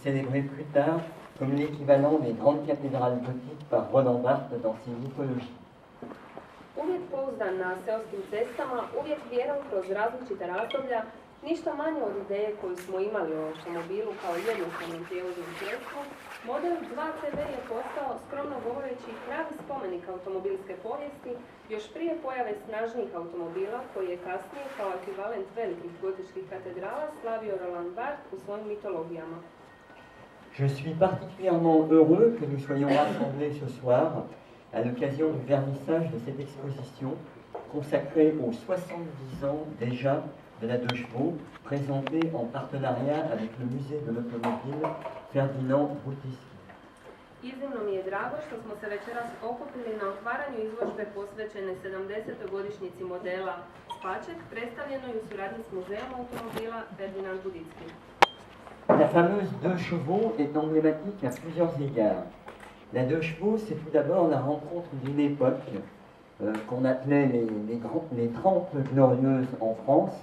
célébré plus tard comme l'équivalent des grandes cathédrales gothiques par Roland Barthes dans ses mythologies. Uvijek pouzdan na seoskim cestama, uvijek vjeran kroz različita razdoblja, ništa manje od ideje koju smo imali o automobilu kao jednostavnom prijevoznom sredstvu, model 2CV je postao, skromno govoreći, pravi spomenik automobilske povijesti još prije pojave snažnijih automobila koji je kasnije kao ekvivalent velikih gotičkih katedrala slavio Roland Barthes u svojim mitologijama. Je suis particulièrement heureux que nous soyons rassemblés ce soir à l'occasion du vernissage de cette exposition consacrée aux 70 ans déjà de la 2 chevaux, présentée en partenariat avec le musée de l'automobile Ferdinand Brutiski. Iznimno mi je drago što smo se večeras okupili na otvaranju izložbe posvećene 70. godišnjici modela Spaček, predstavljenoj u suradnji s Muzeom automobila Ferdinand Brutiski. La fameuse 2 chevaux est emblématique à plusieurs égards. La 2 chevaux, c'est tout d'abord la rencontre d'une époque qu'on appelait les 30 glorieuses en France,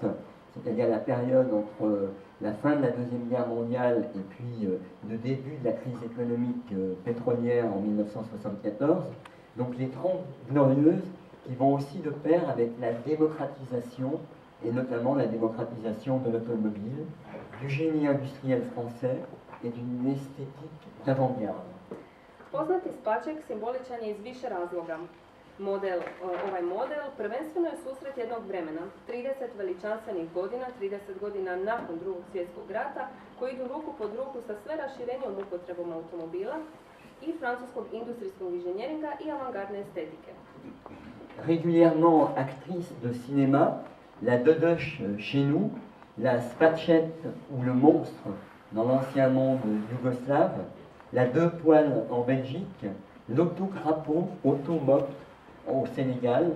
c'est-à-dire la période entre la fin de la Deuxième Guerre mondiale et puis le début de la crise économique pétrolière en 1974. Donc les 30 glorieuses qui vont aussi de pair avec la démocratisation, et notamment la démocratisation de l'automobile, du génie industriel français et d'une esthétique d'avant-garde. Poznati Spaček simboličan je iz više razloga. Ovaj model prvenstveno je susret jednog vremena, 30 veličanstvenih godina, 30 godina nakon Drugog svjetskog rata, koji idu ruku pod ruku sa sve raširenijom upotrebom automobila i francuskog industrijskog inženjeringa i avangardne estetike. Régulièrement actrice de cinéma, la Dodoche chez nous, la Spatchette ou le monstre dans l'ancien monde yougoslave, la 2 poils en Belgique, l'auto-crapaud, auto-mop au Sénégal,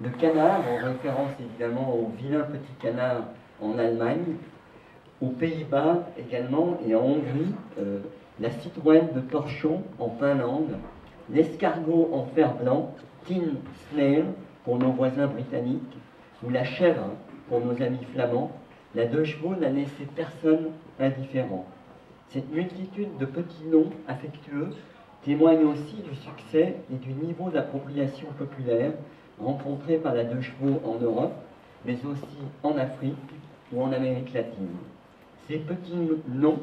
le canard, en référence évidemment au vilain petit canard en Allemagne, aux Pays-Bas également et en Hongrie, la Citroën de Torchon en Finlande, l'escargot en fer blanc, Tin Snail pour nos voisins britanniques, ou la chèvre pour nos amis flamands. La 2 chevaux n'a laissé personne indifférent. Cette multitude de petits noms affectueux témoigne aussi du succès et du niveau d'appropriation populaire rencontré par la 2 chevaux en Europe, mais aussi en Afrique ou en Amérique latine. Ces petits noms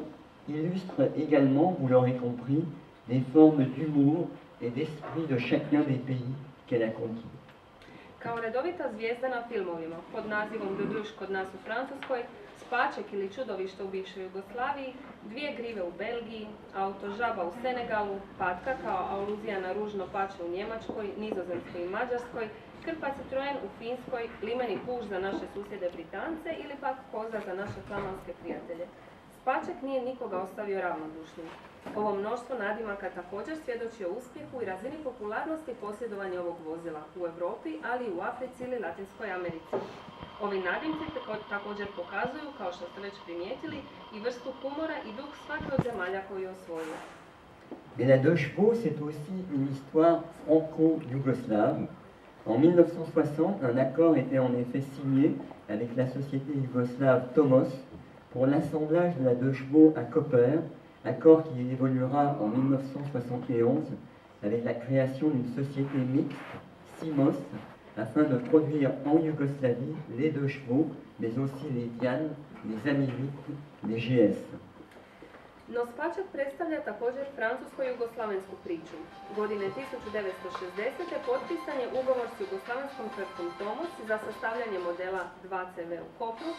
illustrent également, vous l'aurez compris, des formes d'humour et d'esprit de chacun des pays qu'elle a conquis. Kao redovita zvijezda na filmovima pod nazivom Doduš kod nas u Francuskoj, Spaček ili Čudovište u bivšoj Jugoslaviji, 2 grive u Belgiji, auto žaba u Senegalu, patka kao aluzija na ružno pače u Njemačkoj, Nizozemskoj i Mađarskoj, krpa Citroen u Finskoj, limeni puž za naše susjede Britance ili pak koza za naše flamanske prijatelje. Spaček nije nikoga ostavio ravnodušnim. Ovo mnoštvo nadimaka također svjedoči o uspjehu i razini popularnosti posjedovanja ovog vozila u Europi, ali i u Africi ili Latinskoj Americi. Ovi nadimci također pokazuju, kao što ste već primijetili, i vrstu humora i duh svake od zemalja koju je osvojila. Et la 2 chevaux, c'est aussi une histoire franco-yougoslave. En 1960, un accord était en effet signé avec la société yougoslave Tomos pour l'assemblage de la 2 chevaux à Koper, accord qui évoluera en 1971 avec la création d'une société mixte, Simos, afin de produire en Yougoslavie les 2 chevaux, mais aussi les Diane, les Amirik, les GS. No Spaček predstavlja također francusko-jugoslavensku priču. Godine 1960. potpisan je ugovor s jugoslavenskom tvrtkom Tomos za sastavljanje modela 2CV u Kopru,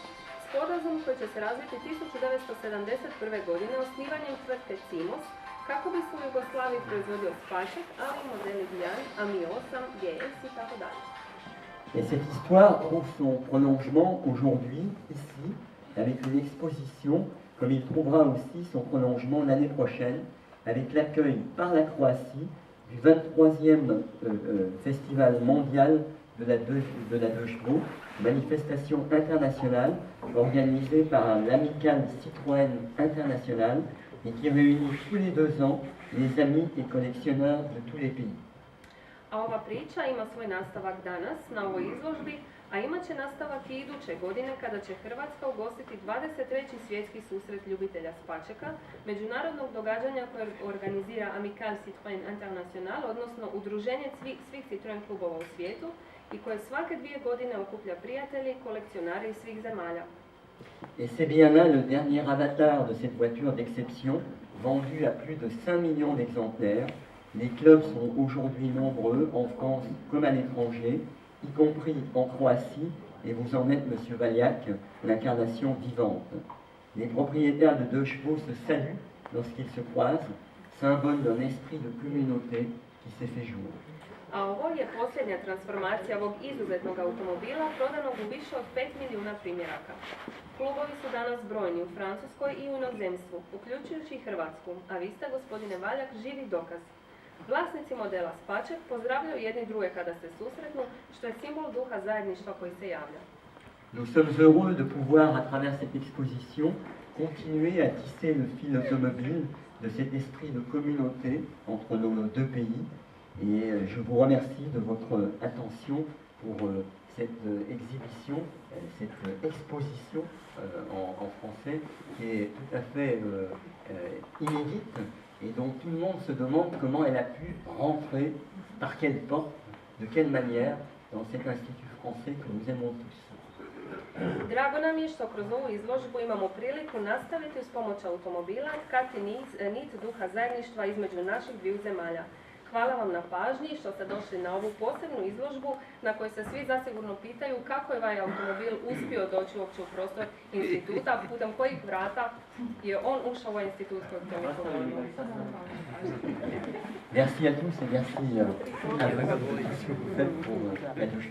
sporazum koji će se razviti 1971. godine osnivanjem tvrtke Cimos, kako bi se u Jugoslaviji proizvodio Spaček, ali i modeli Diane, Ami 8, GS i tako dalje. Et cette histoire trouve son prolongement aujourd'hui, ici, avec une exposition, comme il trouvera aussi son prolongement l'année prochaine, avec l'accueil par la Croatie du 23e Festival mondial de la 2 chevaux, manifestation internationale organisée par l'Amicale Citroën Internationale et qui réunit tous les 2 ans les amis et collectionneurs de tous les pays. A ova priča ima svoj nastavak danas na ovoj izložbi, A imat će nastavak i iduće godine kada će Hrvatska ugostiti 23. svjetski susret ljubitelja spačeka, međunarodnog događanja koje organizira Amicale Citroën International, odnosno udruženje svih Citroën klubova u svijetu i koje svake 2 godine okuplja prijatelje i kolekcionare iz svih zemalja. Et c'est bien là le dernier avatar de cette voiture d'exception, vendue à plus de 5 millions d'exemplaires. Les clubs sont aujourd'hui nombreux en France comme à l'étranger, y compris en Croatie, et vous en êtes, Monsieur Valiak, l'incarnation vivante. Les propriétaires de 2 chevaux se saluent lorsqu'ils se croisent, symbole d'un esprit de communauté qui s'est fait jour. A ovo je posljednja transformacija ovog izuzetnog automobila prodanog u više od 5 milijuna primjeraka. Klubovi su danas brojni u Francuskoj i u inozemstvu, uključujući i Hrvatsku, a vi ste, gospodine Valjak, živi dokaz. Vlasnici modela Spaček pozdravljaju jedni druge kada se susretnu, što je simbol duha zajedništva koji se javlja. Nous sommes heureux de pouvoir, à travers cette exposition, continuer à tisser le fil automobile de cet esprit de communauté entre nos 2 pays. Et je vous remercie de votre attention pour cette exhibition, cette exposition en français qui est tout à fait inédite et dont tout le monde se demande comment elle a pu rentrer, par quelle porte, de quelle manière dans cet institut français que nous aimons tous. Drago nam je što kroz ovu izložbu imamo priliku nastaviti uz pomoć automobila tkati nit duha zajedništva između naših 2 zemalja. Hvala vam na pažnji što ste došli na ovu posebnu izložbu na kojoj se svi zasigurno pitaju kako je ovaj automobil uspio doći uopće u prostor instituta, putem kojih vrata je on ušao u ovaj institut kojeg toliko volimo. Merci à tous et merci à vous pour la touche.